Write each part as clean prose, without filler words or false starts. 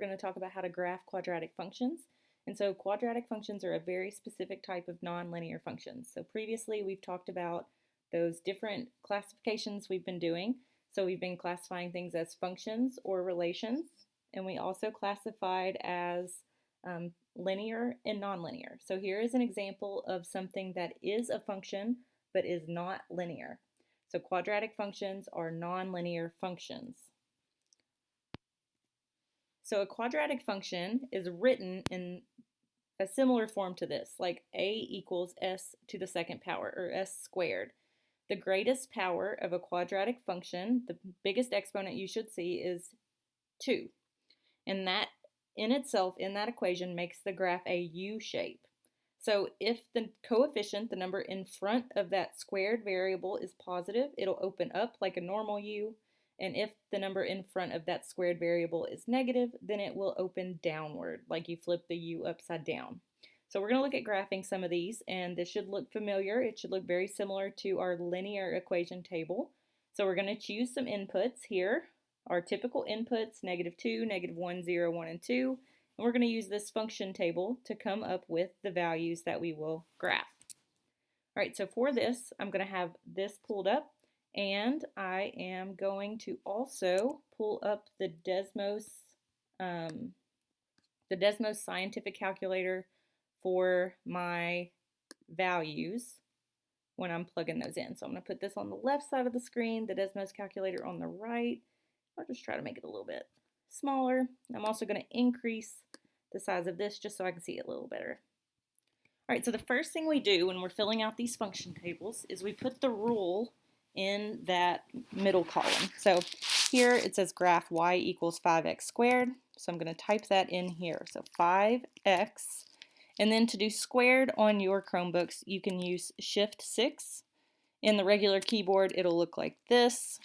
going to talk about how to graph quadratic functions. And so quadratic functions are a very specific type of nonlinear functions. So previously we've talked about those different classifications we've been doing. So we've been classifying things as functions or relations, and we also classified as linear and nonlinear. So here is an example of something that is a function but is not linear. So quadratic functions are nonlinear functions. So a quadratic function is written in a similar form to this, like a equals s to the second power, or s squared. The greatest power of a quadratic function, the biggest exponent you should see, is 2. And that in itself, in that equation, makes the graph a U shape. So if the coefficient, the number in front of that squared variable, is positive, it'll open up like a normal U. And if the number in front of that squared variable is negative, then it will open downward, like you flip the U upside down. So we're going to look at graphing some of these, and this should look familiar. It should look very similar to our linear equation table. So we're going to choose some inputs here. Our typical inputs, -2, -1, 0, 1, and 2. And we're going to use this function table to come up with the values that we will graph. All right, so for this, I'm going to have this pulled up, and I am going to also pull up the Desmos scientific calculator for my values when I'm plugging those in. So I'm going to put this on the left side of the screen, the Desmos calculator on the right. I'll just try to make it a little bit smaller. I'm also going to increase the size of this just so I can see it a little better. All right, so the first thing we do when we're filling out these function tables is we put the rule in that middle column. So here it says graph y equals 5x squared. So I'm going to type that in here. So 5x. And then to do squared on your Chromebooks, you can use Shift 6. In the regular keyboard, it'll look like this.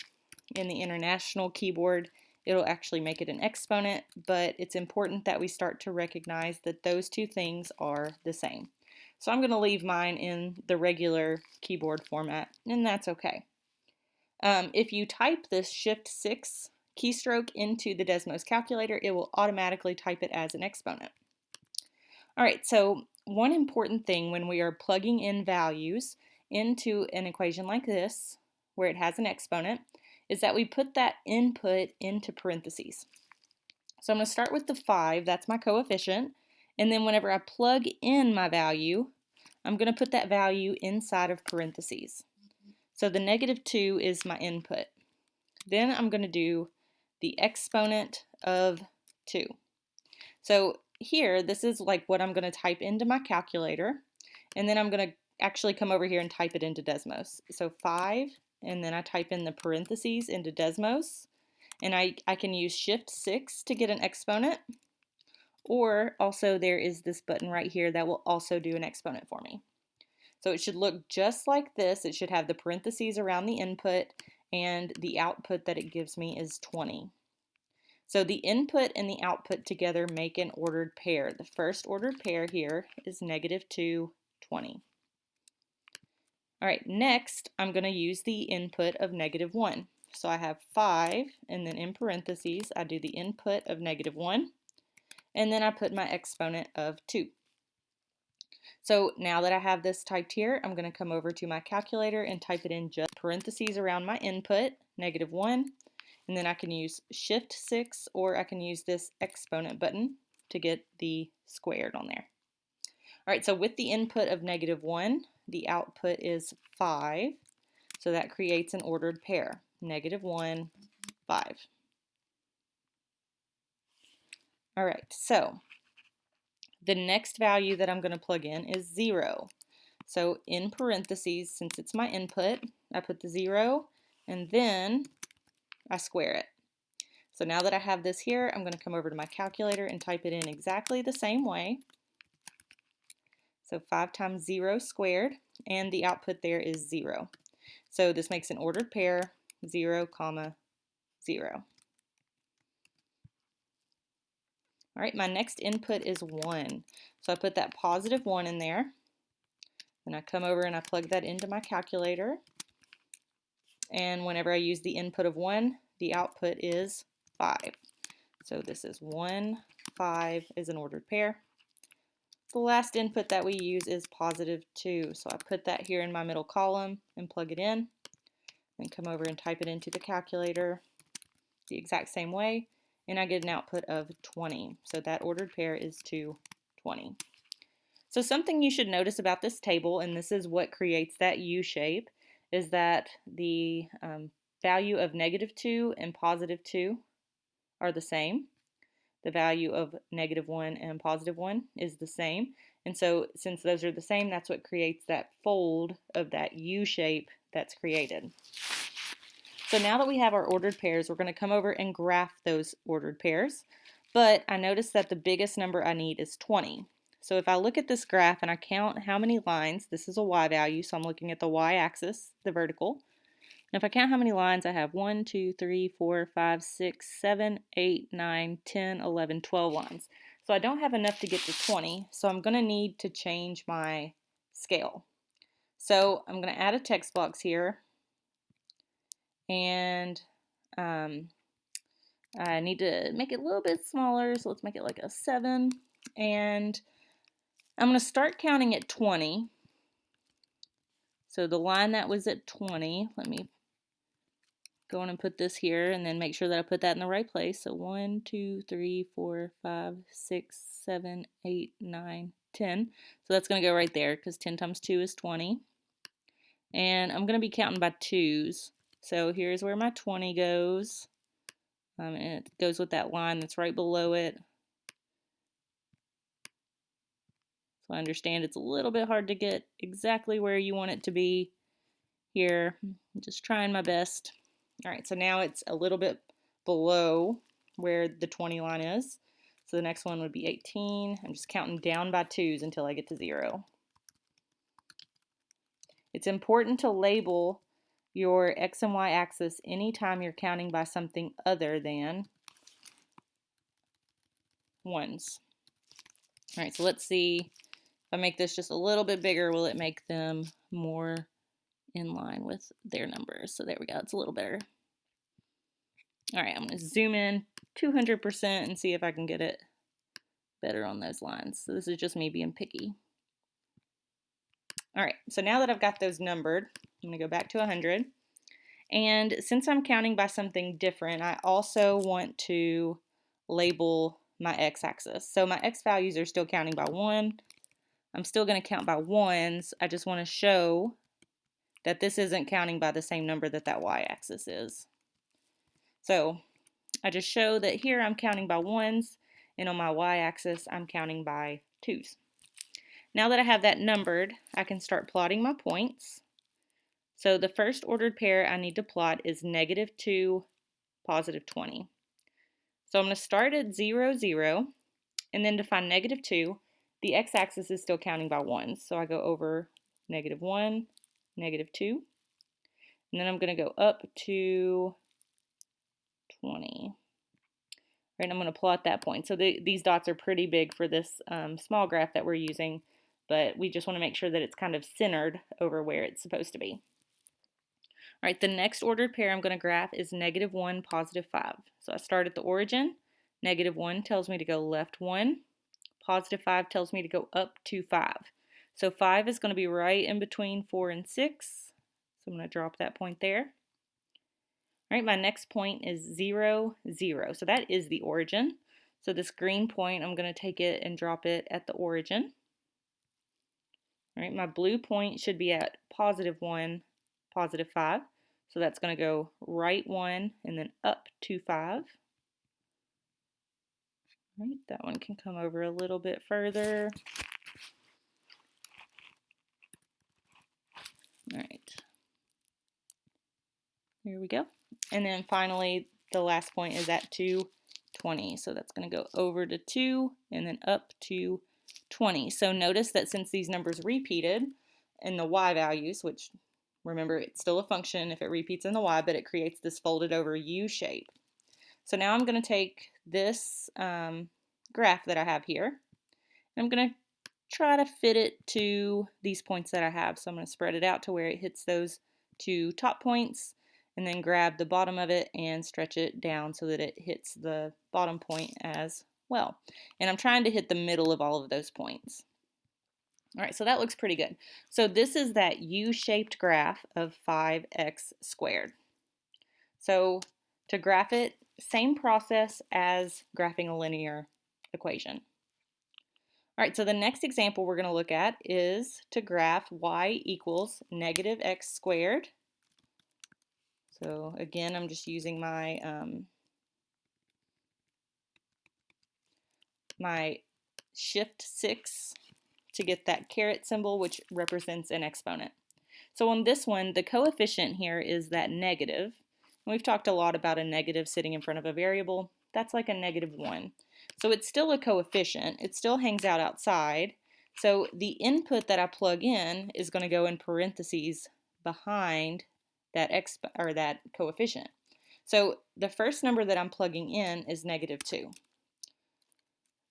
In the international keyboard, it'll actually make it an exponent, but it's important that we start to recognize that those two things are the same. So I'm going to leave mine in the regular keyboard format, and that's okay. If you type this Shift 6 keystroke into the Desmos calculator, it will automatically type it as an exponent. All right, so one important thing when we are plugging in values into an equation like this, where it has an exponent, is that we put that input into parentheses. So I'm going to start with the 5, that's my coefficient, and then whenever I plug in my value, I'm going to put that value inside of parentheses. So the -2 is my input. Then I'm going to do the exponent of 2. So here, this is like what I'm going to type into my calculator, and then I'm going to actually come over here and type it into Desmos. So 5, and then I type in the parentheses into Desmos, and I can use Shift 6 to get an exponent, or also there is this button right here that will also do an exponent for me. So it should look just like this. It should have the parentheses around the input, and the output that it gives me is 20. So the input and the output together make an ordered pair. The first ordered pair here is -2, 20. All right, next I'm going to use the input of -1. So I have 5, and then in parentheses I do the input of -1, and then I put my exponent of 2. So now that I have this typed here, I'm going to come over to my calculator and type it in just parentheses around my input, -1, and then I can use Shift 6, or I can use this exponent button to get the squared on there. All right, so with the input of -1, the output is 5, so that creates an ordered pair, -1, 5. All right, so the next value that I'm going to plug in is 0. So in parentheses, since it's my input, I put the 0, and then I square it. So now that I have this here, I'm going to come over to my calculator and type it in exactly the same way. So 5 times 0 squared, and the output there is 0. So this makes an ordered pair, 0, 0. All right, my next input is 1. So I put that +1 in there. Then I come over and I plug that into my calculator. And whenever I use the input of 1, the output is 5. So this is 1, 5 is an ordered pair. The last input that we use is positive 2. So I put that here in my middle column and plug it in. Then come over and type it into the calculator the exact same way. And I get an output of 20. So that ordered pair is 220. So something you should notice about this table, and this is what creates that U shape, is that the value of -2 and +2 are the same. The value of -1 and +1 is the same. And so since those are the same, that's what creates that fold of that U shape that's created. So now that we have our ordered pairs, we're going to come over and graph those ordered pairs. But I noticed that the biggest number I need is 20. So if I look at this graph and I count how many lines, this is a Y value, so I'm looking at the Y axis, the vertical. And if I count how many lines I have, 1, 2, 3, 4, 5, 6, 7, 8, 9, 10, 11, 12 lines. So I don't have enough to get to 20, so I'm going to need to change my scale. So I'm going to add a text box here, and I need to make it a little bit smaller, so let's make it like a 7, and I'm going to start counting at 20. So the line that was at 20, let me go on and put this here and then make sure that I put that in the right place. So 1, 2, 3, 4, 5, 6, 7, 8, 9, 10. So that's going to go right there because 10 times 2 is 20. And I'm going to be counting by 2s. So here's where my 20 goes. And it goes with that line that's right below it. So I understand it's a little bit hard to get exactly where you want it to be here. I'm just trying my best. All right, so now it's a little bit below where the 20 line is. So the next one would be 18. I'm just counting down by 2s until I get to 0. It's important to label your X and Y axis anytime you're counting by something other than ones. All right, so let's see. If I make this just a little bit bigger, will it make them more in line with their numbers? So there we go, it's a little better. All right, I'm going to zoom in 200% and see if I can get it better on those lines. So this is just me being picky. All right, so now that I've got those numbered, I'm going to go back to 100. And since I'm counting by something different, I also want to label my x-axis. So my x values are still counting by 1. I'm still going to count by 1s. I just want to show that this isn't counting by the same number that that y-axis is. So I just show that here I'm counting by 1s, and on my y-axis I'm counting by 2s. Now that I have that numbered, I can start plotting my points. So the first ordered pair I need to plot is -2, +20. So I'm going to start at 0, 0, and then to find -2, the x-axis is still counting by 1s. So I go over -1, -2, and then I'm going to go up to 20. Right, I'm going to plot that point. So these dots are pretty big for this small graph that we're using, but we just want to make sure that it's kind of centered over where it's supposed to be. All right, the next ordered pair I'm going to graph is -1, +5. So I start at the origin. -1 tells me to go left 1. +5 tells me to go up to 5. So 5 is going to be right in between 4 and 6. So I'm going to drop that point there. All right, my next point is 0, 0. So that is the origin. So this green point, I'm going to take it and drop it at the origin. All right, my blue point should be at +1, +5. So that's going to go right 1 and then up to 5. All right, that one can come over a little bit further. All right, here we go. And then finally, the last point is at 220. So that's going to go over to 2 and then up to 20. So notice that since these numbers repeated in the y values, which remember it's still a function if it repeats in the y, but it creates this folded over U shape. So now I'm going to take this graph that I have here, and I'm going to try to fit it to these points that I have. So I'm going to spread it out to where it hits those two top points, and then grab the bottom of it and stretch it down so that it hits the bottom point as well. And I'm trying to hit the middle of all of those points. All right, so that looks pretty good. So this is that U-shaped graph of 5x squared. So to graph it, same process as graphing a linear equation. All right, so the next example we're going to look at is to graph y equals negative x squared. So again, I'm just using my my shift 6 to get that caret symbol, which represents an exponent. So on this one, the coefficient here is that negative. We've talked a lot about a negative sitting in front of a variable. That's like a -1. So it's still a coefficient. It still hangs out outside. So the input that I plug in is going to go in parentheses behind that that coefficient. So the first number that I'm plugging in is -2.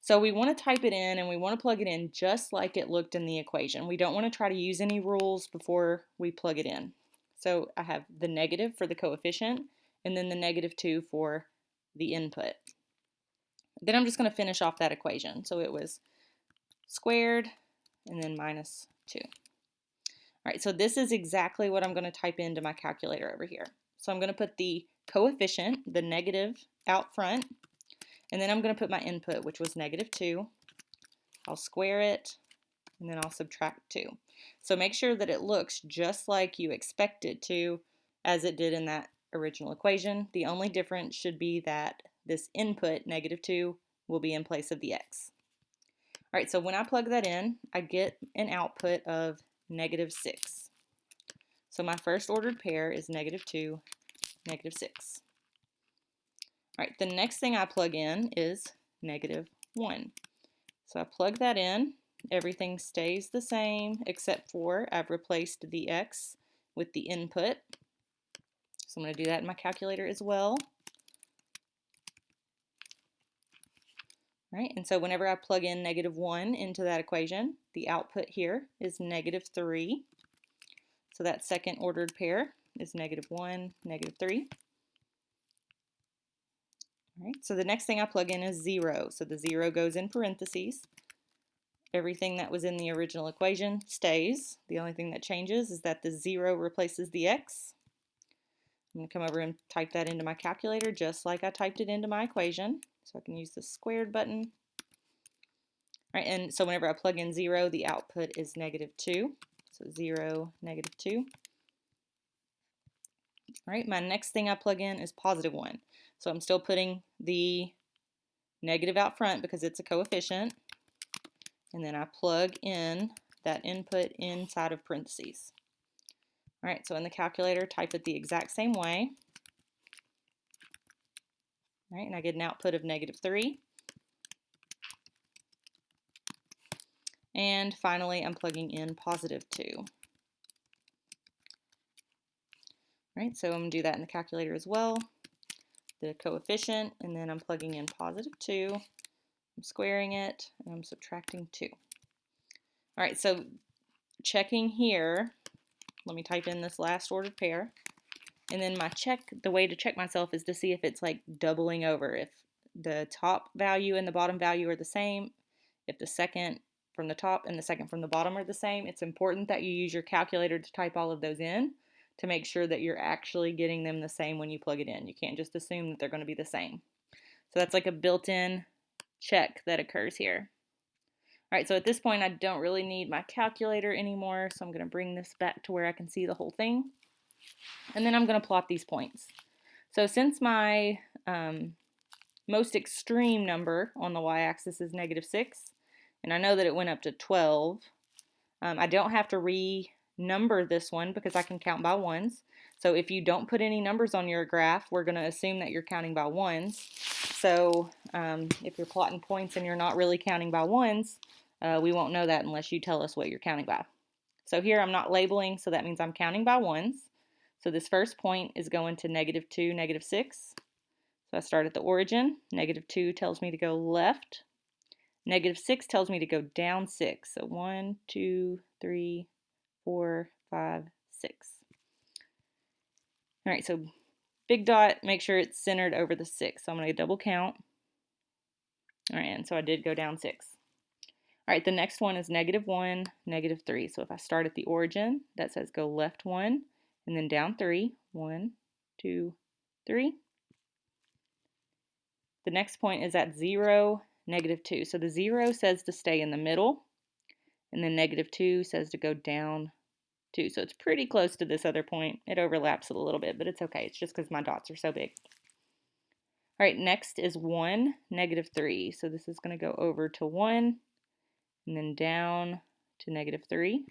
So we want to type it in and we want to plug it in just like it looked in the equation. We don't want to try to use any rules before we plug it in. So I have the negative for the coefficient and then the -2 for the input. Then I'm just going to finish off that equation. So it was squared and then -2. All right, so this is exactly what I'm going to type into my calculator over here. So I'm going to put the coefficient, the negative, out front. And then I'm going to put my input, which was -2. I'll square it, and then I'll subtract 2. So make sure that it looks just like you expect it to, as it did in that original equation. The only difference should be that this input, -2, will be in place of the x. All right, so when I plug that in, I get an output of -6. So my first ordered pair is -2, -6. All right, the next thing I plug in is -1. So I plug that in. Everything stays the same except for I've replaced the x with the input. So I'm going to do that in my calculator as well. All right, and so whenever I plug in -1 into that equation, the output here is -3. So that second ordered pair is -1, -3. All right, so the next thing I plug in is 0. So the 0 goes in parentheses. Everything that was in the original equation stays. The only thing that changes is that the 0 replaces the x. I'm going to come over and type that into my calculator just like I typed it into my equation. So I can use the squared button. All right, and so whenever I plug in 0, the output is -2. So 0, -2. All right, my next thing I plug in is +1. So I'm still putting the negative out front because it's a coefficient. And then I plug in that input inside of parentheses. All right, so in the calculator, type it the exact same way. All right, and I get an output of -3. And finally, I'm plugging in +2. All right, so I'm going to do that in the calculator as well. The coefficient, and then I'm plugging in +2. I'm squaring it, and I'm subtracting 2. All right, so checking here, let me type in this last ordered pair. And then the way to check myself is to see if it's like doubling over. If the top value and the bottom value are the same, if the second from the top and the second from the bottom are the same, it's important that you use your calculator to type all of those in to make sure that you're actually getting them the same when you plug it in. You can't just assume that they're going to be the same. So that's like a built-in check that occurs here. All right, so at this point I don't really need my calculator anymore, so I'm going to bring this back to where I can see the whole thing. And then I'm going to plot these points. So since my most extreme number on the y-axis is -6, and I know that it went up to 12, I don't have to renumber this one because I can count by ones. So if you don't put any numbers on your graph, we're going to assume that you're counting by ones. So if you're plotting points and you're not really counting by ones, we won't know that unless you tell us what you're counting by. So here I'm not labeling, so that means I'm counting by ones. So this first point is going to -2, -6. So I start at the origin. -2 tells me to go left. -6 tells me to go down 6. So 1, 2, 3, 4, 5, 6. All right, so big dot, make sure it's centered over the 6. So I'm going to double count. All right, and so I did go down 6. All right, the next one is -1, -3. So if I start at the origin, that says go left 1 and then down 3. 1, 2, 3. The next point is at 0, -2. So the 0 says to stay in the middle, and then -2 says to go down 2. So it's pretty close to this other point. It overlaps it a little bit, but it's okay. It's just because my dots are so big. All right, next is 1, -3. So this is going to go over to 1 and then down to -3.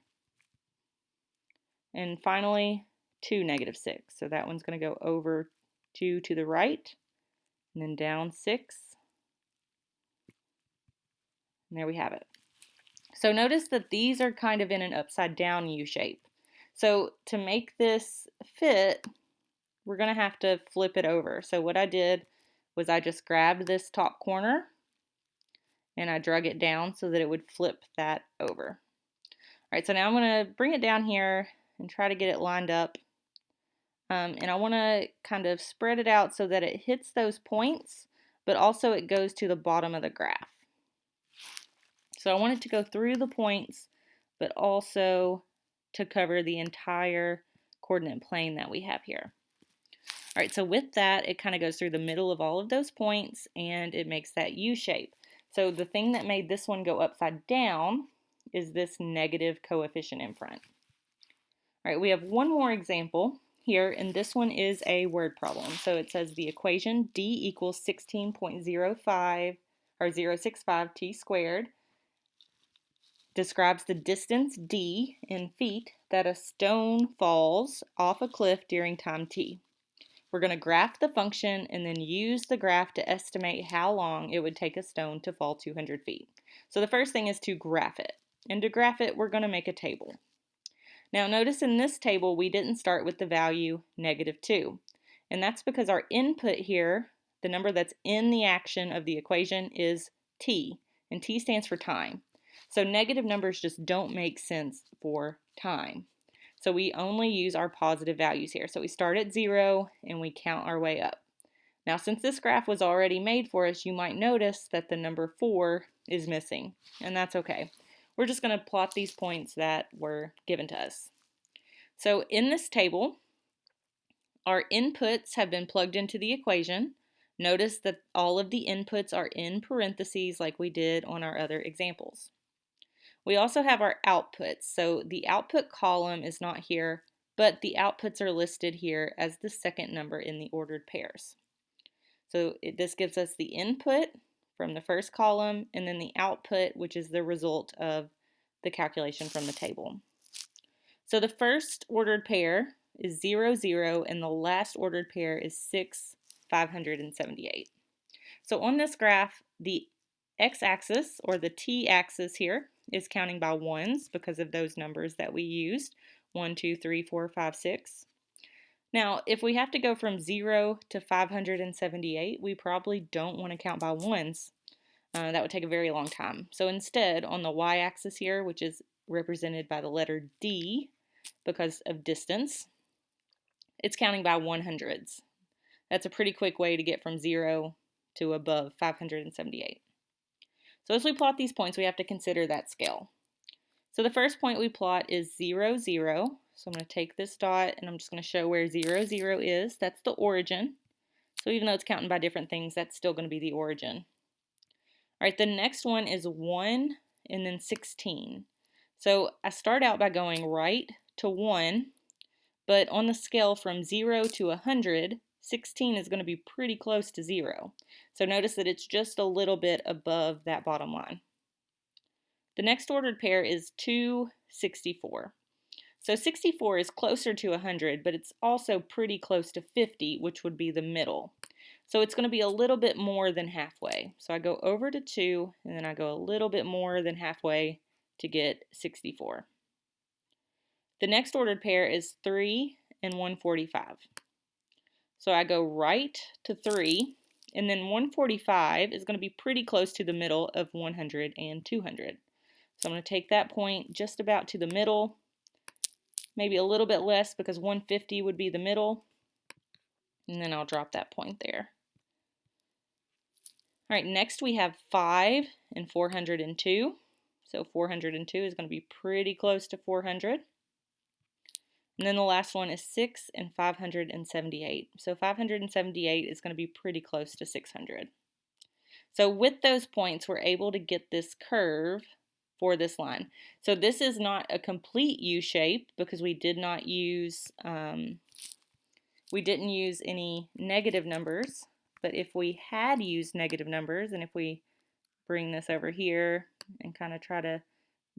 And finally, 2, -6. So that one's going to go over 2 to the right and then down 6. And there we have it. So notice that these are kind of in an upside down U shape. So to make this fit, we're going to have to flip it over. So what I did was I just grabbed this top corner and I drug it down so that it would flip that over. All right, so now I'm going to bring it down here and try to get it lined up. And I want to kind of spread it out so that it hits those points, but also it goes to the bottom of the graph. So I want it to go through the points, but also to cover the entire coordinate plane that we have here. All right, so with that, it kind of goes through the middle of all of those points and it makes that U shape. So the thing that made this one go upside down is this negative coefficient in front. All right, we have one more example here, and this one is a word problem. So it says the equation d equals 16.05 or 0.65 t squared describes the distance d in feet that a stone falls off a cliff during time t. We're going to graph the function and then use the graph to estimate how long it would take a stone to fall 200 feet. So the first thing is to graph it. And to graph it, we're going to make a table. Now notice in this table, we didn't start with the value -2. And that's because our input here, the number that's in the action of the equation, is t. And t stands for time. So negative numbers just don't make sense for time. So we only use our positive values here. So we start at 0 and we count our way up. Now since this graph was already made for us, you might notice that the number 4 is missing, and that's okay. We're just going to plot these points that were given to us. So in this table, our inputs have been plugged into the equation. Notice that all of the inputs are in parentheses like we did on our other examples. We also have our outputs. So the output column is not here, but the outputs are listed here as the second number in the ordered pairs. So this gives us the input from the first column and then the output, which is the result of the calculation from the table. So the first ordered pair is 0, 0, and the last ordered pair is 6, 578. So on this graph, the x-axis, or the t-axis here, is counting by ones because of those numbers that we used, 1, 2, 3, 4, 5, 6. Now, if we have to go from 0 to 578, we probably don't want to count by ones. That would take a very long time. So instead, on the y-axis here, which is represented by the letter D because of distance, it's counting by 100s. That's a pretty quick way to get from 0 to above 578. So as we plot these points, we have to consider that scale. So the first point we plot is 0, 0. So I'm going to take this dot and I'm just going to show where 0, 0 is. That's the origin. So even though it's counting by different things, that's still going to be the origin. All right, the next one is 1 and then 16. So I start out by going right to 1, but on the scale from 0 to 100, 16 is going to be pretty close to 0. So notice that it's just a little bit above that bottom line. The next ordered pair is 2, 64. So 64 is closer to 100, but it's also pretty close to 50, which would be the middle. So it's going to be a little bit more than halfway. So I go over to 2, and then I go a little bit more than halfway to get 64. The next ordered pair is 3 and 145. So I go right to 3, and then 145 is going to be pretty close to the middle of 100 and 200. So I'm going to take that point just about to the middle, maybe a little bit less because 150 would be the middle. And then I'll drop that point there. All right, next we have 5 and 402. So 402 is going to be pretty close to 400. And then the last one is 6 and 578. So 578 is going to be pretty close to 600. So with those points, we're able to get this curve for this line. So this is not a complete U shape because we didn't use any negative numbers. But if we had used negative numbers, and if we bring this over here and kind of try to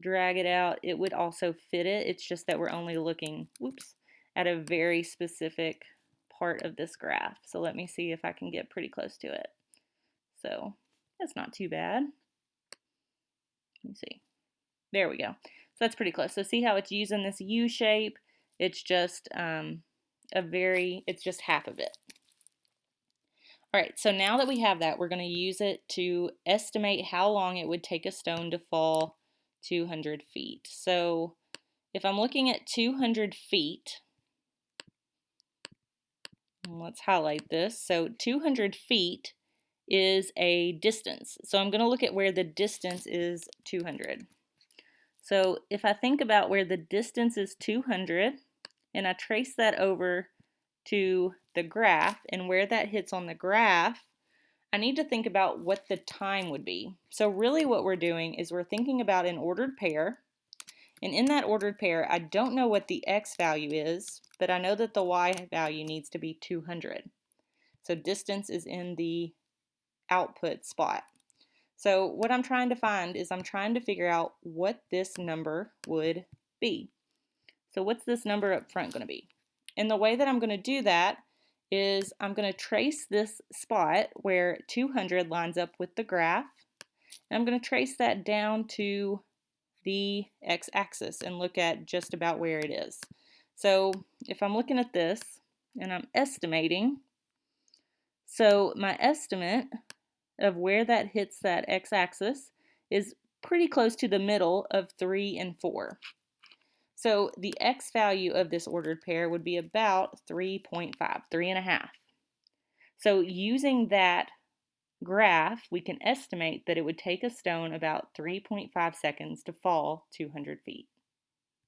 drag it out, it would also fit it. It's just that we're only looking, at a very specific part of this graph. So let me see if I can get pretty close to it. So that's not too bad. Let me see. There we go. So that's pretty close. So see how it's using this U shape? It's just it's just half of it. All right, so now that we have that, we're going to use it to estimate how long it would take a stone to fall 200 feet. So if I'm looking at 200 feet, let's highlight this. So 200 feet is a distance. So I'm going to look at where the distance is 200. So if I think about where the distance is 200 and I trace that over to the graph and where that hits on the graph, I need to think about what the time would be. So really what we're doing is we're thinking about an ordered pair. And in that ordered pair, I don't know what the x value is, but I know that the y value needs to be 200. So distance is in the output spot. So what I'm trying to find is I'm trying to figure out what this number would be. So what's this number up front going to be? And the way that I'm going to do that is I'm going to trace this spot where 200 lines up with the graph. And I'm going to trace that down to the x-axis and look at just about where it is. So if I'm looking at this and I'm estimating, so my estimate of where that hits that x-axis is pretty close to the middle of 3 and 4. So the x value of this ordered pair would be about 3.5, 3.5. So using that graph, we can estimate that it would take a stone about 3.5 seconds to fall 200 feet.